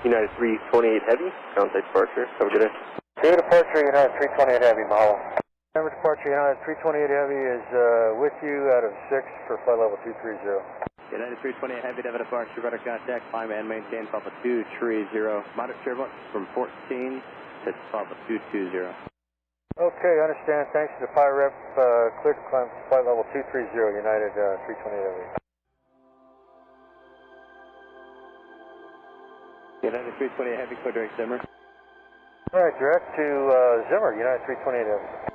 United 328 Heavy, downside departure. Have a good day. Clear departure, United 328 Heavy, Mahalo. Number departure, United 328 Heavy is with you out of 6 for flight level 230. United 328 Heavy, Devon departure, rudder contact, climb and maintain Papa 230. Moderate turbulence from 14 to Papa 220. Okay, understand. Thanks to the Pi Rep, cleared to climb flight level 230, United 328 Heavy. United 328 Heavy, clear direct Zimmer. All right, direct to Zimmer, United 328 Heavy.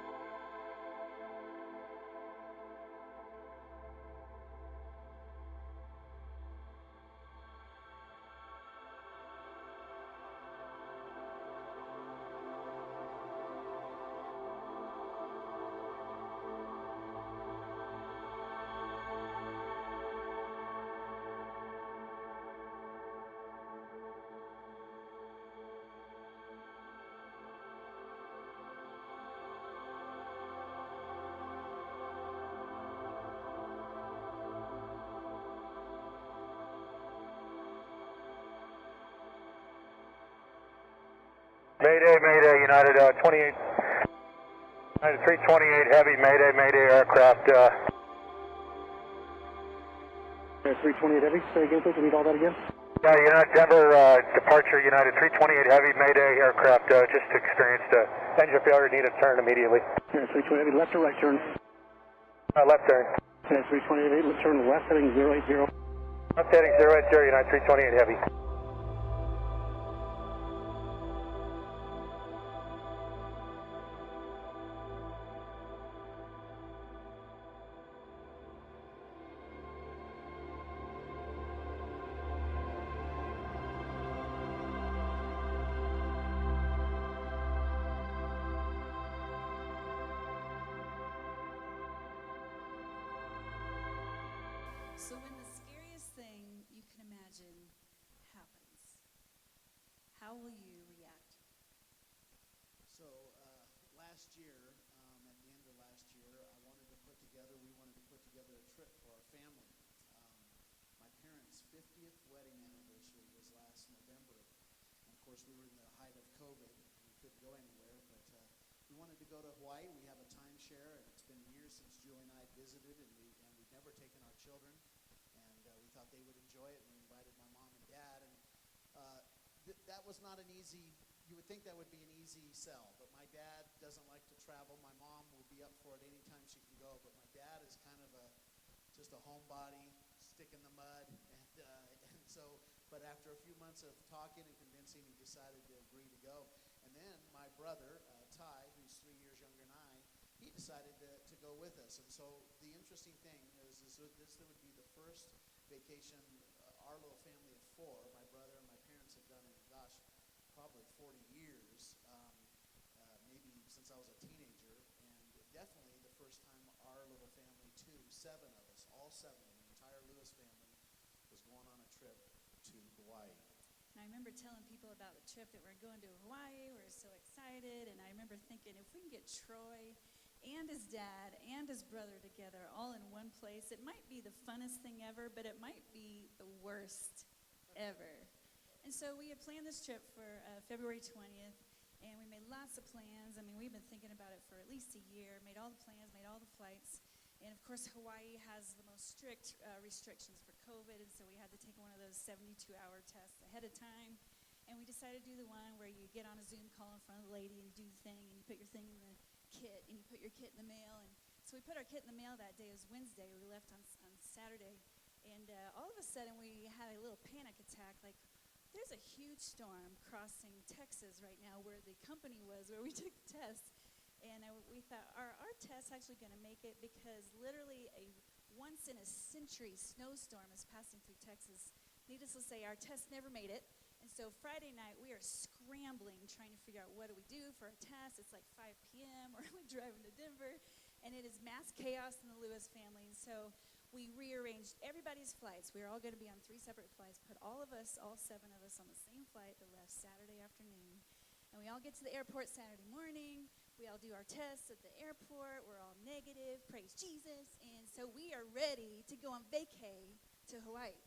Mayday, Mayday, United 28, United 328 Heavy, Mayday, Mayday aircraft. United 328 Heavy, say again please, read all that again. Yeah, United Denver, departure, United 328 Heavy, Mayday aircraft, just experienced engine failure, need a turn immediately. United 328 Heavy, left or right turn? Left turn. United 328 Heavy, left turn west heading 080. Left heading 080, United 328 Heavy. So when the scariest thing you can imagine happens, how will you react? So last year, at the end of last year, we wanted to put together a trip for our family. My parents' 50th wedding anniversary was last November. And of course, we were in the height of COVID. We couldn't go anywhere, but we wanted to go to Hawaii. We have a timeshare, and it's been years since Julie and I visited, and we'd never taken our children. And we thought they would enjoy it, and we invited my mom and dad. And that was not an easy, you would think that would be an easy sell, but my dad doesn't like to travel. My mom will be up for it anytime she can go, but my dad is kind of just a homebody, stick in the mud. And so, but after a few months of talking and convincing, he decided to agree to go. And then my brother, Ty, who's 3 years younger than I, he decided to go with us. And so the interesting thing is this would be the first vacation our little family of 4, my brother and my parents, have done in, probably 40 years, maybe since I was a teenager, and definitely the first time our little family, too, 7 of us, all 7 of the entire Lewis family, was going on a trip to Hawaii. And I remember telling people about the trip that we're going to Hawaii. We're so excited. And I remember thinking, if we can get Troy and his dad and his brother together all in one place, it might be the funnest thing ever, but it might be the worst ever. And so we had planned this trip for February 20th, and we made lots of plans. I mean, we've been thinking about it for at least a year, made all the plans, made all the flights. And of course, Hawaii has the most strict restrictions for COVID, and so we had to take one of those 72-hour tests ahead of time. And we decided to do the one where you get on a Zoom call in front of the lady and you do the thing, and you put your thing in the kit, and you put your kit in the mail. And so we put our kit in the mail that day. It was Wednesday. We left on Saturday. And all of a sudden, we had a little panic attack, like, there's a huge storm crossing Texas right now where the company was, where we took the test. And we thought, are our tests actually going to make it? Because literally a once-in-a-century snowstorm is passing through Texas. Needless to say, our test never made it. And so Friday night, we are scrambling, trying to figure out what do we do for our test. It's like 5 p.m. We're only driving to Denver. And it is mass chaos in the Lewis family. And so we rearranged everybody's flights. We were all going to be on 3 separate flights, put all of us, all 7 of us, on the same flight that left Saturday afternoon. And we all get to the airport Saturday morning. We all do our tests at the airport. We're all negative. Praise Jesus. And so we are ready to go on vacay to Hawaii.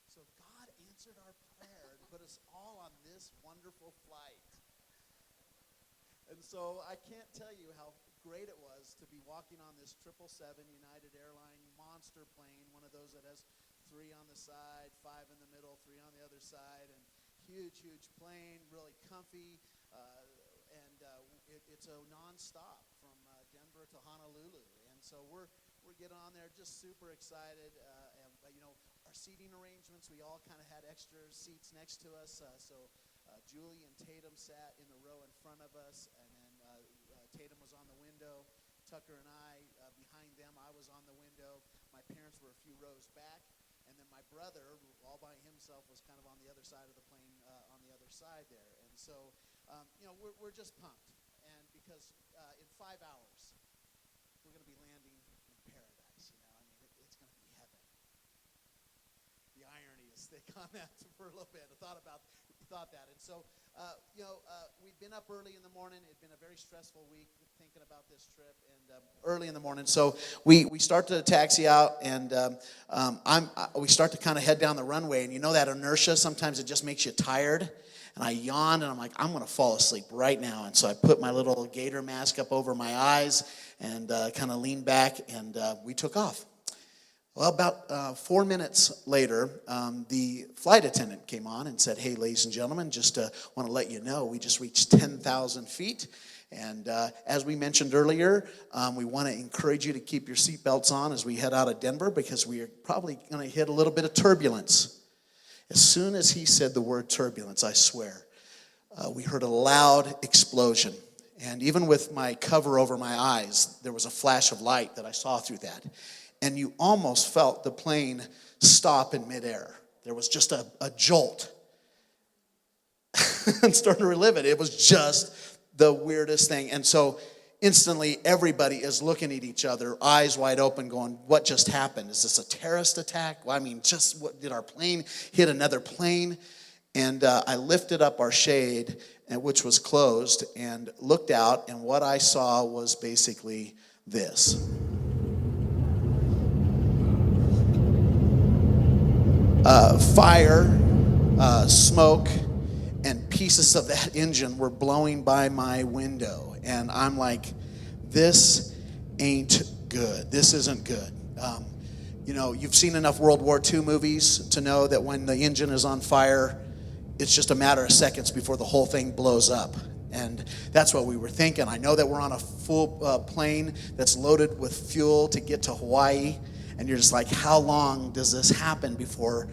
So God answered our prayer and put us all on this wonderful flight. And so I can't tell you how great it was to be walking on this 777 United Airline monster plane, one of those that has 3 on the side, 5 in the middle, 3 on the other side, and huge plane, really comfy, it's a nonstop from Denver to Honolulu, and so we're getting on there, just super excited. Our seating arrangements, we all kind of had extra seats next to us. So Julie and Tatum sat in the row in front of us, and then Tatum was on the window. Tucker and I behind them. I was on the window. My parents were a few rows back, and then my brother, all by himself, was kind of on the other side of the plane, on the other side there. And so, we're just pumped. And because in 5 hours, we're going to be landing in paradise. It's going to be heaven. The irony is thick on that for a little bit. I thought that. And so, we've been up early in the morning. It's been a very stressful week thinking about this trip. And early in the morning, so we start to taxi out, and we start to kind of head down the runway. And that inertia, sometimes it just makes you tired. And I yawned, and I'm like, I'm going to fall asleep right now. And so I put my little gator mask up over my eyes and kind of leaned back, and we took off. Well, about 4 minutes later, the flight attendant came on and said, hey, ladies and gentlemen, just want to let you know we just reached 10,000 feet. And as we mentioned earlier, we want to encourage you to keep your seatbelts on as we head out of Denver, because we are probably going to hit a little bit of turbulence. As soon as he said the word turbulence, I swear, we heard a loud explosion. And even with my cover over my eyes, there was a flash of light that I saw through that. And you almost felt the plane stop in midair. There was just a jolt. I'm starting to relive it. It was just the weirdest thing. And so instantly everybody is looking at each other, eyes wide open, going, what just happened? Is this a terrorist attack? Well, did our plane hit another plane? And I lifted up our shade, which was closed, and looked out, and what I saw was basically this. Fire, smoke, and pieces of that engine were blowing by my window. And I'm like, this ain't good. This isn't good. You've seen enough World War II movies to know that when the engine is on fire, it's just a matter of seconds before the whole thing blows up. And that's what we were thinking. I know that we're on a full plane that's loaded with fuel to get to Hawaii. And you're just like, how long does this happen before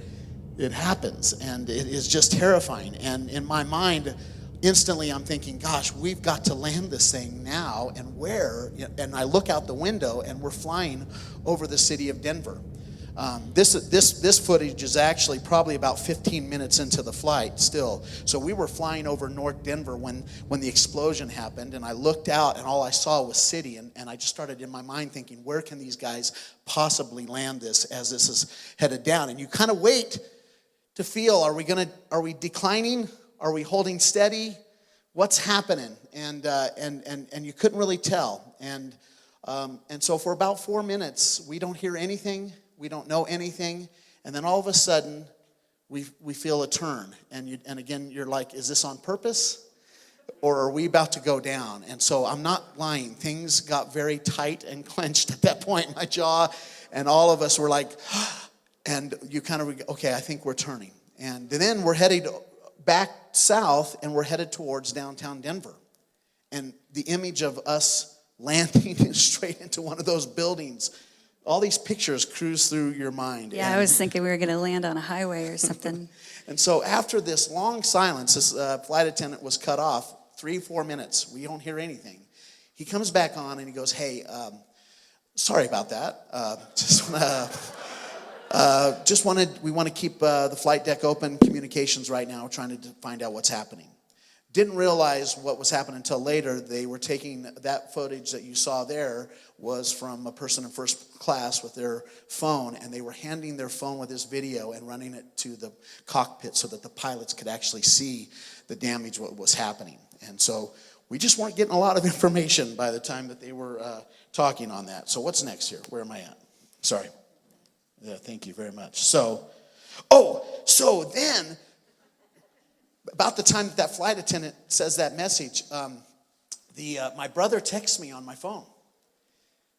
it happens? And it is just terrifying. And in my mind, instantly I'm thinking, gosh, we've got to land this thing now. And where? And I look out the window, and we're flying over the city of Denver. This footage is actually probably about 15 minutes into the flight still. So we were flying over North Denver when the explosion happened, and I looked out, and all I saw was city, and I just started in my mind thinking, where can these guys possibly land this as this is headed down? And you kind of wait to feel, are we declining? Are we holding steady? What's happening? And you couldn't really tell. And so for about 4 minutes, we don't hear anything. We don't know anything, and then all of a sudden, we feel a turn, and again, you're like, is this on purpose, or are we about to go down? And so I'm not lying. Things got very tight and clenched at that point in my jaw, and all of us were like, and you kind of, okay, I think we're turning. And then we're headed back south, and we're headed towards downtown Denver. And the image of us landing straight into one of those buildings, all these pictures cruise through your mind. Yeah, I was thinking we were going to land on a highway or something. And so after this long silence, this flight attendant was cut off, 3-4 minutes. We don't hear anything. He comes back on and he goes, hey, sorry about that. We want to keep the flight deck open, communications right now, trying to find out what's happening. Didn't realize what was happening until later. They were taking that footage that you saw there was from a person in first class with their phone, and they were handing their phone with this video and running it to the cockpit so that the pilots could actually see the damage, what was happening. And so we just weren't getting a lot of information by the time that they were talking on that. So what's next here? Where am I at? Sorry. Yeah, thank you very much. So then About the time that flight attendant says that message, my brother texts me on my phone,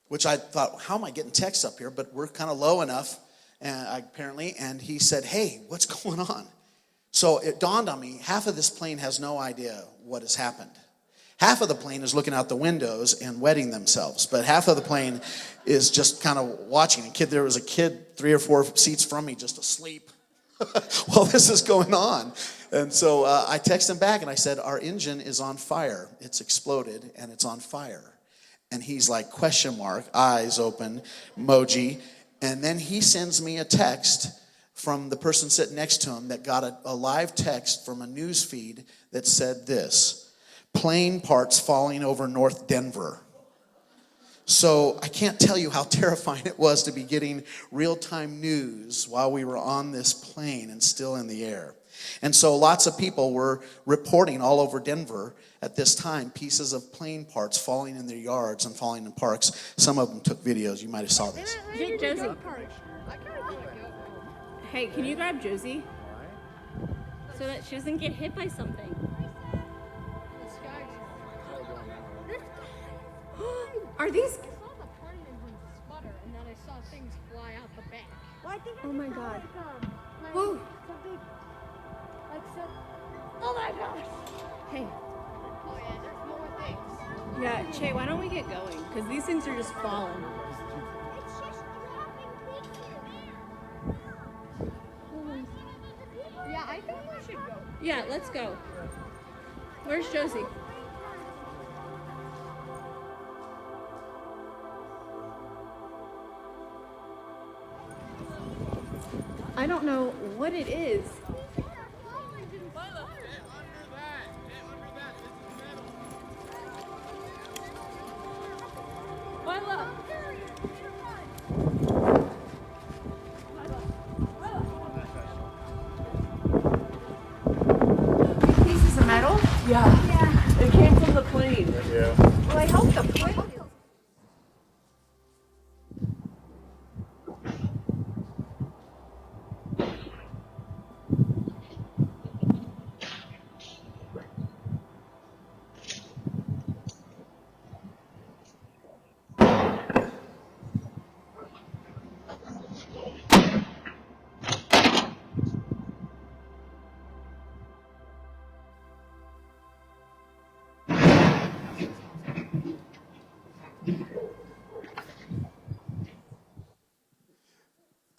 which I thought, how am I getting texts up here? But we're kind of low enough, apparently. And he said, hey, what's going on? So it dawned on me, half of this plane has no idea what has happened. Half of the plane is looking out the windows and wetting themselves, but half of the plane is just kind of watching. There was a kid 3 or 4 seats from me just asleep while this is going on. And so I texted him back and I said, our engine is on fire. It's exploded and it's on fire. And he's like, question mark, eyes open, emoji. And then he sends me a text from the person sitting next to him that got a live text from a news feed that said this: plane parts falling over North Denver. So I can't tell you how terrifying it was to be getting real-time news while we were on this plane and still in the air. And so lots of people were reporting all over Denver at this time pieces of plane parts falling in their yards and falling in parks. Some of them took videos. You might have saw this. Get Josie. Hey, can you grab Josie? So that she doesn't get hit by something. Are these? I saw the plane engine sputter, and then I saw things fly out the back. Well, I think Oh my God. Whoa. Something like some. Oh my gosh. Hey. Oh yeah, there's more things. Yeah, Che, why don't we get going? Because these things are just falling. It's just dropping pieces. Yeah, I think we should go. Yeah, let's go. Where's Josie? I don't know what it is. Pieces of metal? Yeah. It came from the plane. Yeah. Well, I hope the plane.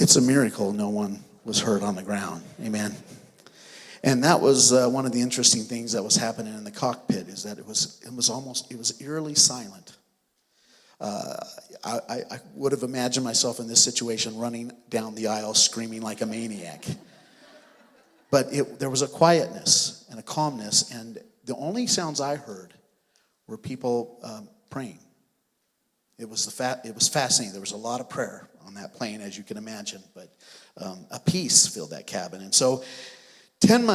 It's a miracle no one was hurt on the ground. Amen. And that was one of the interesting things that was happening in the cockpit, is that it was eerily silent. I would have imagined myself in this situation running down the aisle screaming like a maniac. But there was a quietness and a calmness, and the only sounds I heard were people praying. It was fascinating. There was a lot of prayer on that plane, as you can imagine, but a peace filled that cabin. And so 10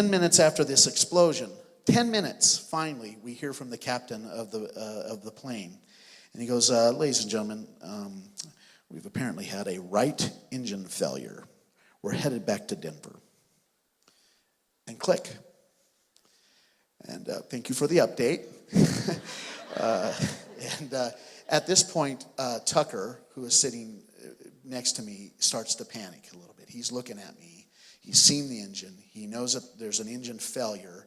minutes after this explosion, 10 minutes, finally, we hear from the captain of the plane. And he goes, ladies and gentlemen, we've apparently had a right engine failure. We're headed back to Denver. And click. And thank you for the update. At this point, Tucker, who is sitting next to me, starts to panic a little bit. He's looking at me. He's seen the engine. He knows that there's an engine failure.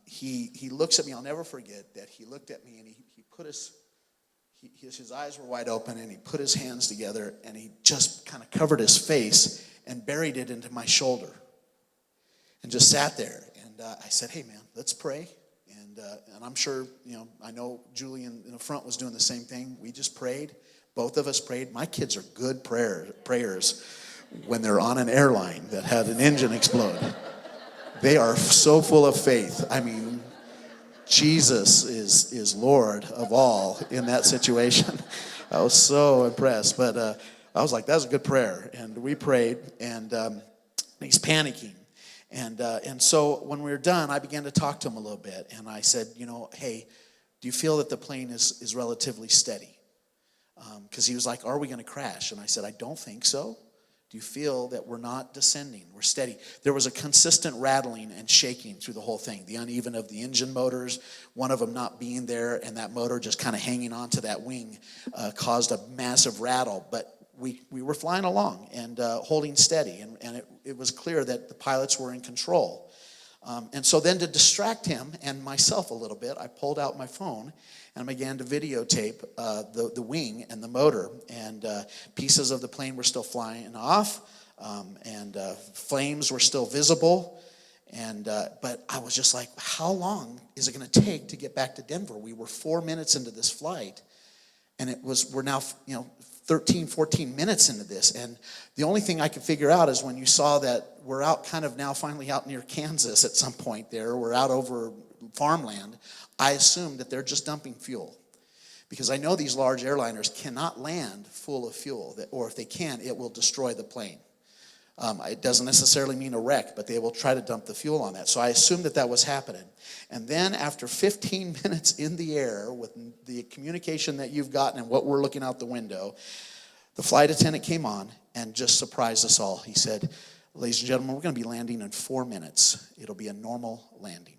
He looks at me. I'll never forget that he looked at me and he put his eyes were wide open, and he put his hands together and he just kind of covered his face and buried it into my shoulder and just sat there. And I said, hey man, let's pray. And I'm sure, I know Julian in the front was doing the same thing. We just prayed. Both of us prayed. My kids are good prayers when they're on an airline that had an engine explode. They are so full of faith. I mean, Jesus is Lord of all in that situation. I was so impressed. But I was like, that was a good prayer. And we prayed, and he's panicking. And so when we were done, I began to talk to him a little bit. And I said, hey, do you feel that the plane is relatively steady? Because he was like, are we going to crash? And I said, I don't think so. Do you feel that we're not descending? We're steady. There was a consistent rattling and shaking through the whole thing. The uneven of the engine motors, one of them not being there, and that motor just kind of hanging onto that wing caused a massive rattle. But we were flying along and holding steady, and it was clear that the pilots were in control. And so then to distract him and myself a little bit, I pulled out my phone and began to videotape the wing and the motor. And pieces of the plane were still flying off, and flames were still visible. But I was just like, how long is it going to take to get back to Denver? We were 4 minutes into this flight, and we're now 13, 14 minutes into this. And the only thing I could figure out is when you saw that we're out kind of now finally out near Kansas at some point there, we're out over farmland, I assumed that they're just dumping fuel. Because I know these large airliners cannot land full of fuel, or if they can, it will destroy the plane. It doesn't necessarily mean a wreck, but they will try to dump the fuel on that. So I assumed that was happening. And then after 15 minutes in the air with the communication that you've gotten and what we're looking out the window, the flight attendant came on and just surprised us all. He said, ladies and gentlemen, we're going to be landing in 4 minutes. It'll be a normal landing.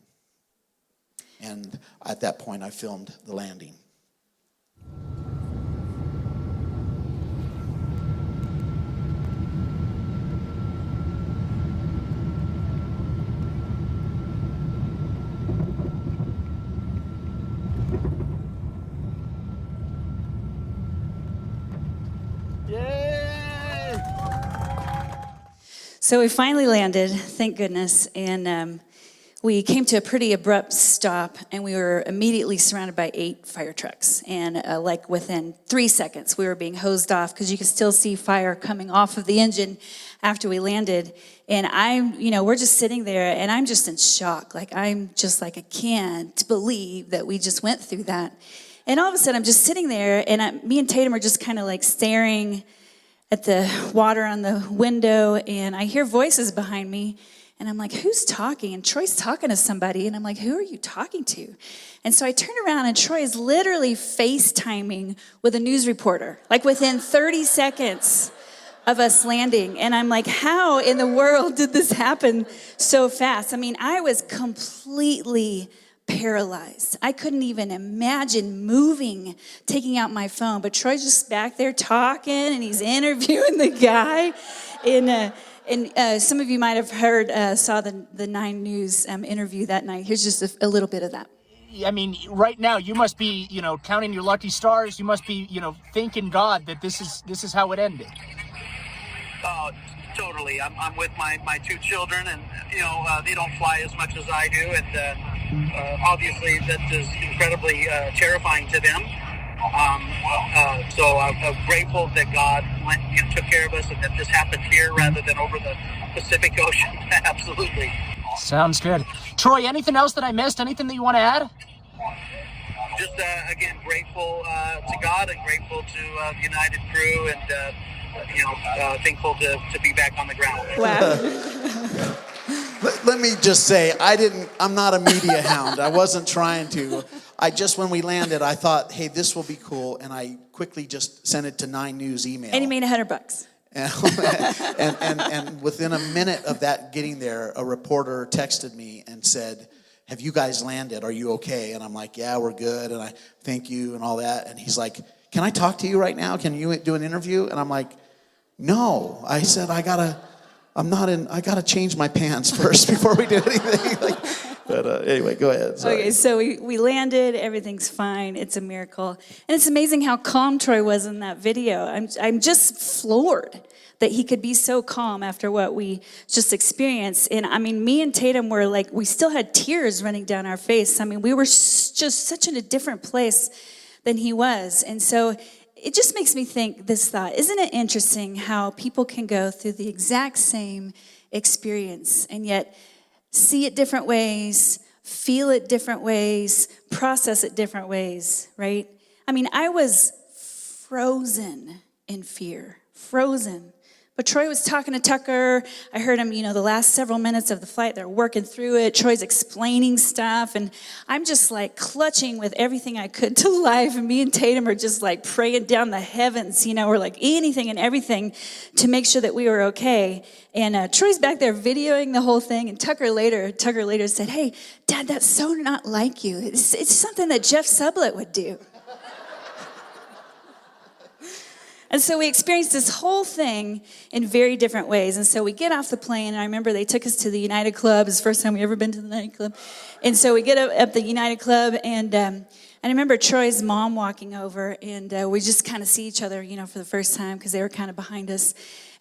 And at that point, I filmed the landing. So we finally landed, thank goodness, and we came to a pretty abrupt stop, and we were immediately surrounded by 8 fire trucks. And like within 3 seconds, we were being hosed off because you could still see fire coming off of the engine after we landed. And we're just sitting there, and I'm just in shock. I'm just like, I can't believe that we just went through that. And all of a sudden, I'm just sitting there, and me and Tatum are just kind of like staring at the water on the window, and I hear voices behind me, and I'm like, who's talking? And Troy's talking to somebody, and I'm like, who are you talking to? And so I turn around, and Troy is literally FaceTiming with a news reporter, like within 30 seconds of us landing. And I'm like, how in the world did this happen so fast? I mean, I was completely paralyzed. I couldn't even imagine moving, taking out my phone. But Troy's just back there talking, and he's interviewing the guy. And some of you might have saw the 9 News interview that night. Here's just a little bit of that. I mean, right now you must be, counting your lucky stars. You must be, thanking God that this is how it ended. Oh, totally. I'm with my 2 children, and they don't fly as much as I do, and obviously that is incredibly terrifying to them. So I'm grateful that God took care of us, and that this happened here rather than over the Pacific Ocean. Absolutely. Sounds good. Troy, anything else that I missed? Anything that you want to add? Just again, grateful to God, and grateful to the United crew, and thankful to be back on the ground. Wow. Let me just say, I'm not a media hound. I wasn't trying to. When we landed, I thought, hey, this will be cool. And I quickly just sent it to 9 News email. And he made $100. And within a minute of that getting there, a reporter texted me and said, have you guys landed? Are you okay? And I'm like, yeah, we're good. And I thank you and all that. And he's like, can I talk to you right now? Can you do an interview? And I'm like, no. I said, I gotta change my pants first before we do anything. But anyway, go ahead. Sorry. Okay, so we landed, everything's fine, it's a miracle. And it's amazing how calm Troy was in that video. I'm just floored that he could be so calm after what we just experienced. And I mean, me and Tatum were like, we still had tears running down our face. I mean, we were just such in a different place than he was. And so it just makes me think this thought, isn't it interesting how people can go through the exact same experience and yet see it different ways, feel it different ways, process it different ways, right? I mean, I was frozen in fear, frozen. But Troy was talking to Tucker. I heard him, the last several minutes of the flight, they're working through it. Troy's explaining stuff. And I'm just like clutching with everything I could to life. And me and Tatum are just like praying down the heavens, we're like anything and everything to make sure that we were okay. And Troy's back there videoing the whole thing. And Tucker later said, "Hey, Dad, that's so not like you. It's something that Jeff Sublett would do." And so we experienced this whole thing in very different ways. And so we get off the plane, and I remember they took us to the United Club. It's the first time we ever been to the United Club. And so we get up at the United Club, and I remember Troy's mom walking over, and we just kind of see each other, for the first time because they were kind of behind us.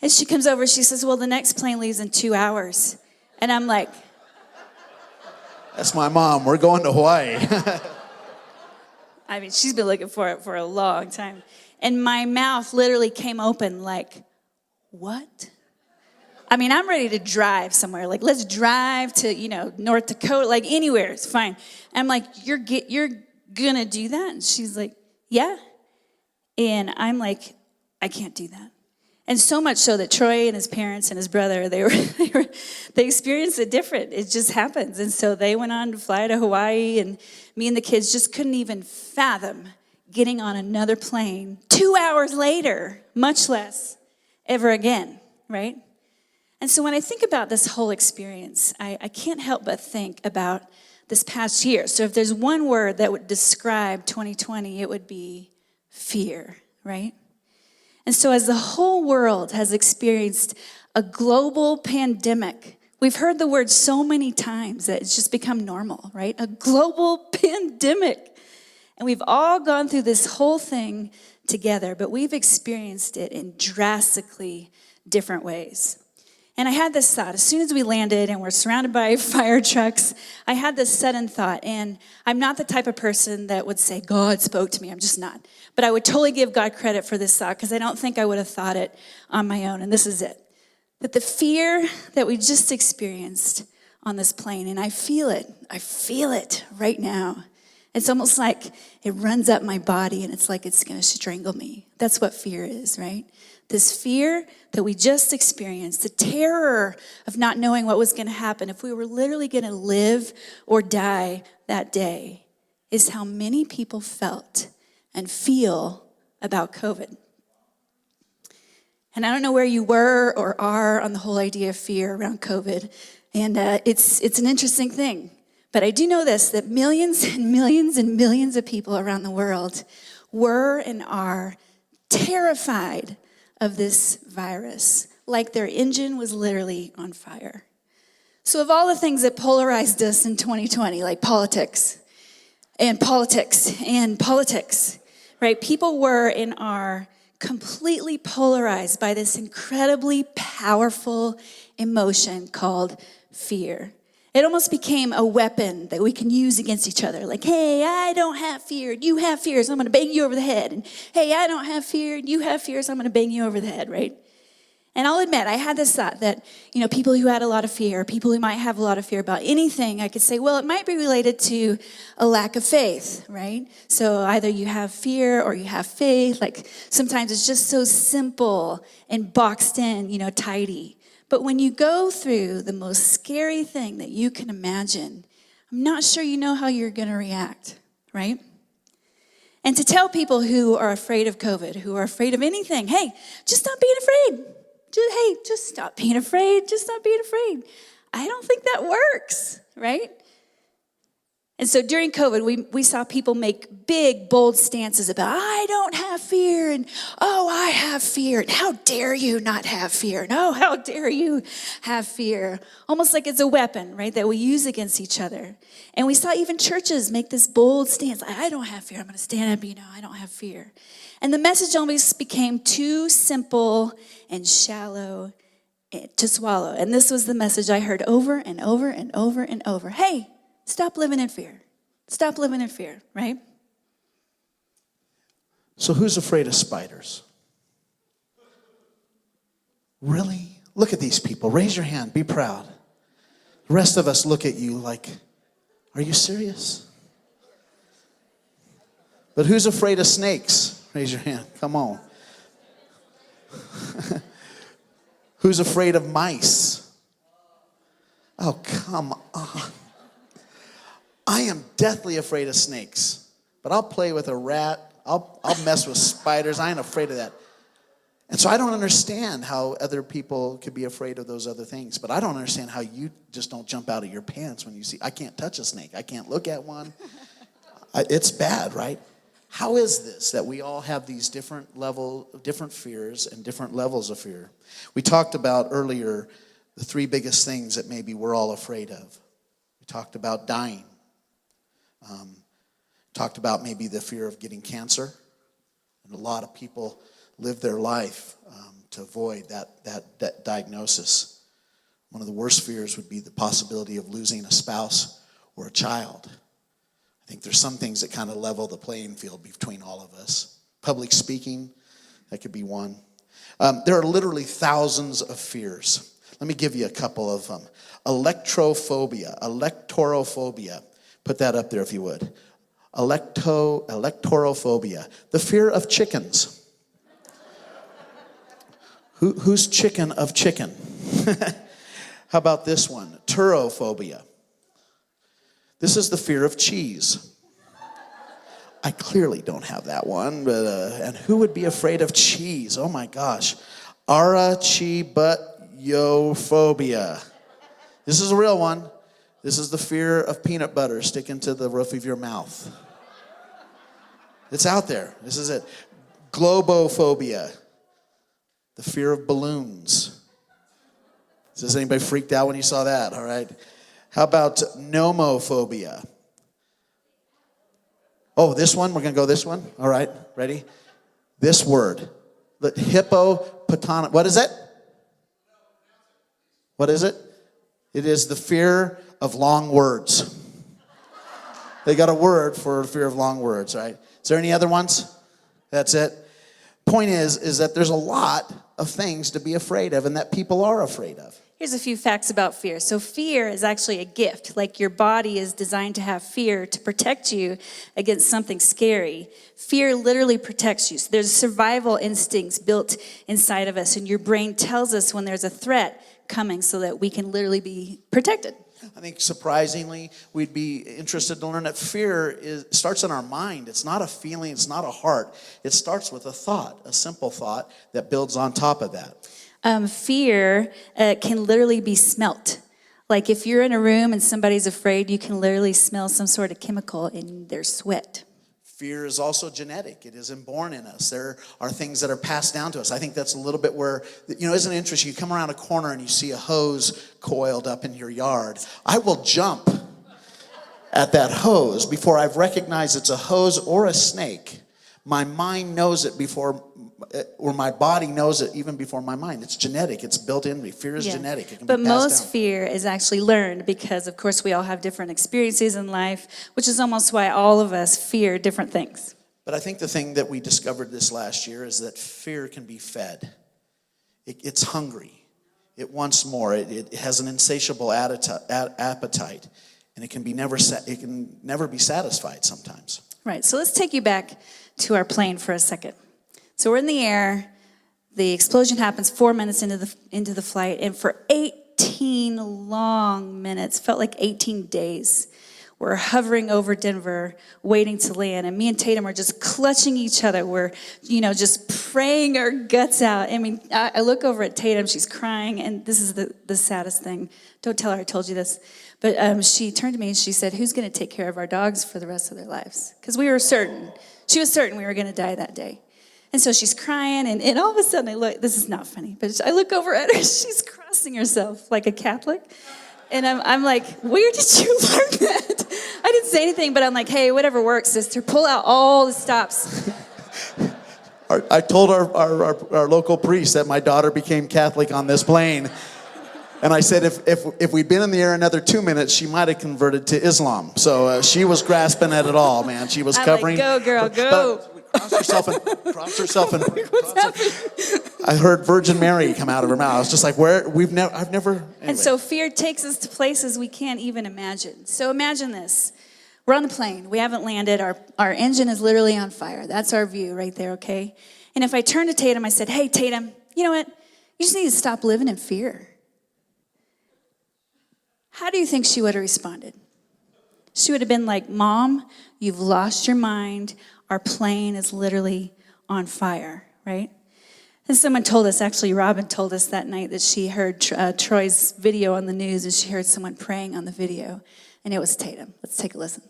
And she comes over, she says, "Well, the next plane leaves in 2 hours." And I'm like, That's my mom. We're going to Hawaii. I mean, she's been looking for it for a long time. And my mouth literally came open like, what? I mean, I'm ready to drive somewhere. Like, let's drive to, North Dakota, like anywhere, it's fine. I'm like, you're gonna do that? And she's like, yeah. And I'm like, I can't do that. And so much so that Troy and his parents and his brother, they experienced it different. It just happens. And so they went on to fly to Hawaii, and me and the kids just couldn't even fathom getting on another plane 2 hours later, much less ever again, right? And so when I think about this whole experience, I can't help but think about this past year. So if there's one word that would describe 2020, it would be fear, right? And so as the whole world has experienced a global pandemic, we've heard the word so many times that it's just become normal, right? A global pandemic. And we've all gone through this whole thing together, but we've experienced it in drastically different ways. And I had this thought, as soon as we landed and we're surrounded by fire trucks, I had this sudden thought, and I'm not the type of person that would say, God spoke to me, I'm just not. But I would totally give God credit for this thought, because I don't think I would have thought it on my own, and this is it. That the fear that we just experienced on this plane, and I feel it right now. It's almost like it runs up my body, and it's like it's going to strangle me. That's what fear is, right? This fear that we just experienced, the terror of not knowing what was going to happen, if we were literally going to live or die that day, is how many people felt and feel about COVID. And I don't know where you were or are on the whole idea of fear around COVID, and it's an interesting thing. But I do know this, that millions and millions and millions of people around the world were and are terrified of this virus, like their engine was literally on fire. So of all the things that polarized us in 2020, like politics, right? People were and are completely polarized by this incredibly powerful emotion called fear. It almost became a weapon that we can use against each other. Like, hey, I don't have fear, you have fear, so I'm going to bang you over the head. And hey, I don't have fear, you have fear, so I'm going to bang you over the head, right? And I'll admit, I had this thought that, people who had a lot of fear, people who might have a lot of fear about anything, I could say, well, it might be related to a lack of faith, right? So either you have fear or you have faith. Like sometimes it's just so simple and boxed in, tidy. But when you go through the most scary thing that you can imagine, I'm not sure you know how you're going to react, right? And to tell people who are afraid of COVID, who are afraid of anything, hey, just stop being afraid. Just stop being afraid. Just stop being afraid. I don't think that works, right? And so during COVID, we saw people make big, bold stances about, I don't have fear, and oh, I have fear, and how dare you not have fear, and oh, how dare you have fear. Almost like it's a weapon, right, that we use against each other. And we saw even churches make this bold stance, I don't have fear, I'm going to stand up, I don't have fear. And the message almost became too simple and shallow to swallow. And this was the message I heard over and over and over and over. Hey, stop living in fear. Stop living in fear, right? So who's afraid of spiders? Really? Look at these people. Raise your hand. Be proud. The rest of us look at you like, are you serious? But who's afraid of snakes? Raise your hand. Come on. Who's afraid of mice? Oh, come on. I am deathly afraid of snakes, but I'll play with a rat. I'll mess with spiders. I ain't afraid of that. And so I don't understand how other people could be afraid of those other things. But I don't understand how you just don't jump out of your pants when you see, I can't touch a snake. I can't look at one. It's bad, right? How is this that we all have these different fears and different levels of fear? We talked about earlier the three biggest things that maybe we're all afraid of. We talked about dying. Talked about maybe the fear of getting cancer. And a lot of people live their life to avoid that diagnosis. One of the worst fears would be the possibility of losing a spouse or a child. I think there's some things that kind of level the playing field between all of us. Public speaking, that could be one. There are literally thousands of fears. Let me give you a couple of them. Electrophobia. Put that up there if you would. Electorophobia. The fear of chickens. Who's chicken of chicken? How about this one? Turophobia. This is the fear of cheese. I clearly don't have that one, but and who would be afraid of cheese? Oh my gosh. Arachibutyrophobia. This is a real one. This is the fear of peanut butter sticking to the roof of your mouth. It's out there. This is it. Globophobia. The fear of balloons. Is anybody freaked out when you saw that? All right. How about nomophobia? Oh, this one? We're going to go this one? All right. Ready? This word. The hippopotami. What is it? What is it? It is the fear of long words. They got a word for fear of long words, right? Is there any other ones? That's it. Point is that there's a lot of things to be afraid of and that people are afraid of. Here's a few facts about fear. So fear is actually a gift. Like your body is designed to have fear to protect you against something scary. Fear literally protects you. So there's survival instincts built inside of us, and your brain tells us when there's a threat coming so that we can literally be protected. I think surprisingly, we'd be interested to learn that fear starts in our mind. It's not a feeling, it's not a heart. It starts with a thought, a simple thought that builds on top of that. Fear can literally be smelt. Like if you're in a room and somebody's afraid, you can literally smell some sort of chemical in their sweat. Fear is also genetic. It is inborn in us. There are things that are passed down to us. I think that's a little bit where, isn't it interesting? You come around a corner and you see a hose coiled up in your yard. I will jump at that hose before I've recognized it's a hose or a snake. My mind knows it or my body knows it even before my mind. It's genetic. It's built in me. Fear is genetic. It can but be passed most down. fear is actually learned because, of course, we all have different experiences in life, which is almost why all of us fear different things. But I think the thing that we discovered this last year is that fear can be fed. It's hungry. It wants more. It has an insatiable appetite, and it can never be satisfied sometimes. Right. So let's take you back to our plane for a second. So we're in the air. The explosion happens 4 minutes into the flight, and for 18 long minutes, felt like 18 days, we're hovering over Denver, waiting to land. And me and Tatum are just clutching each other. We're, just praying our guts out. I mean, I look over at Tatum. She's crying, and this is the saddest thing. Don't tell her I told you this. But she turned to me and she said, "Who's going to take care of our dogs for the rest of their lives?" Because we were certain. She was certain we were going to die that day. And so she's crying, and all of a sudden I look, this is not funny, but I look over at her, she's crossing herself like a Catholic. And I'm like, where did you learn that? I didn't say anything, but I'm like, hey, whatever works, sister, pull out all the stops. I told our local priest that my daughter became Catholic on this plane. And I said if we'd been in the air another 2 minutes, she might have converted to Islam. So she was grasping at it all, man. She was covering. I'm like, go, girl, go. Cross herself and I heard Virgin Mary come out of her mouth. I was just like, I've never. Anyway. And so fear takes us to places we can't even imagine. So imagine this. We're on the plane. We haven't landed. Our engine is literally on fire. That's our view right there, okay? And if I turn to Tatum, I said, hey, Tatum, you know what? You just need to stop living in fear. How do you think she would have responded? She would have been like, Mom, you've lost your mind. Our plane is literally on fire, right? And someone told us, actually Robin told us that night that she heard Troy's video on the news and she heard someone praying on the video. And it was Tatum. Let's take a listen.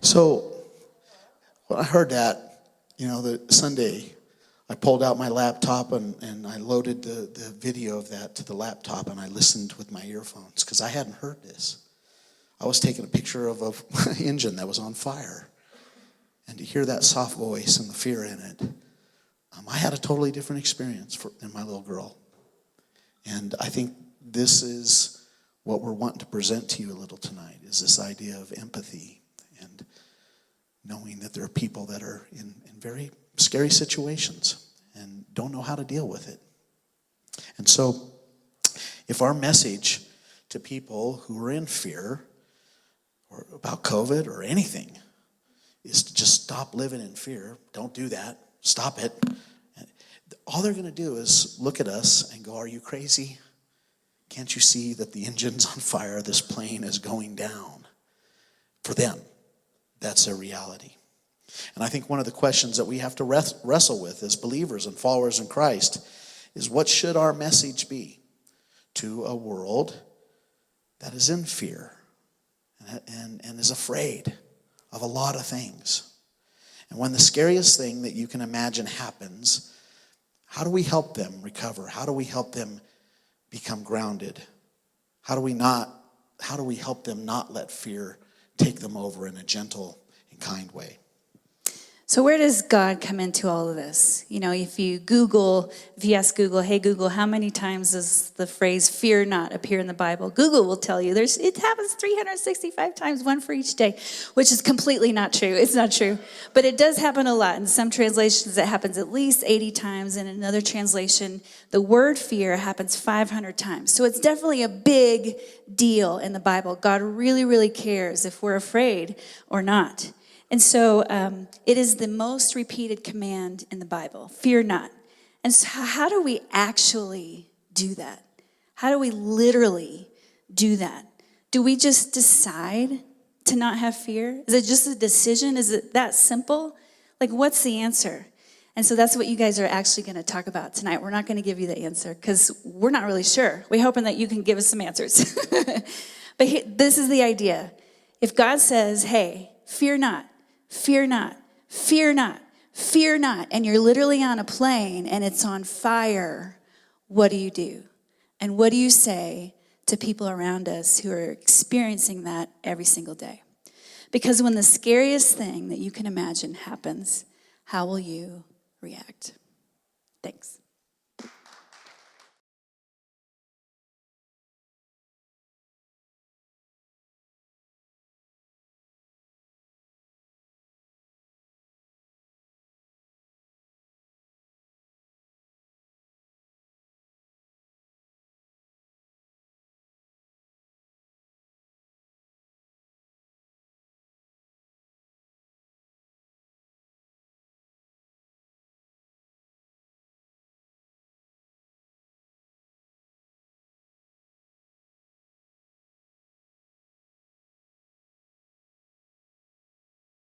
So when I heard that, the Sunday, I pulled out my laptop and I loaded the video of that to the laptop and I listened with my earphones because I hadn't heard this. I was taking a picture of an engine that was on fire. And to hear that soft voice and the fear in it, I had a totally different experience than my little girl. And I think this is what we're wanting to present to you a little tonight, is this idea of empathy and knowing that there are people that are in very scary situations and don't know how to deal with it. And so if our message to people who are in fear or about COVID or anything is to just stop living in fear, don't do that, stop it, all they're going to do is look at us and go, are you crazy? Can't you see that the engine's on fire, this plane is going down? For them, that's their reality. And I think one of the questions that we have to wrestle with as believers and followers in Christ is, what should our message be to a world that is in fear and is afraid of a lot of things? And when the scariest thing that you can imagine happens, how do we help them recover? How do we help them become grounded? How do we help them not let fear take them over in a gentle and kind way? So where does God come into all of this? If you ask Google, hey Google, how many times does the phrase fear not appear in the Bible? Google will tell you it happens 365 times, one for each day, which is completely not true. It's not true. But it does happen a lot. In some translations, it happens at least 80 times. In another translation, the word fear happens 500 times. So it's definitely a big deal in the Bible. God really, really cares if we're afraid or not. And so it is the most repeated command in the Bible, fear not. And so how do we actually do that? How do we literally do that? Do we just decide to not have fear? Is it just a decision? Is it that simple? Like, what's the answer? And so that's what you guys are actually going to talk about tonight. We're not going to give you the answer because we're not really sure. We're hoping that you can give us some answers. But this is the idea. If God says, hey, fear not, fear not, fear not, fear not, and you're literally on a plane and it's on fire, what do you do? And what do you say to people around us who are experiencing that every single day? Because when the scariest thing that you can imagine happens, how will you react? Thanks.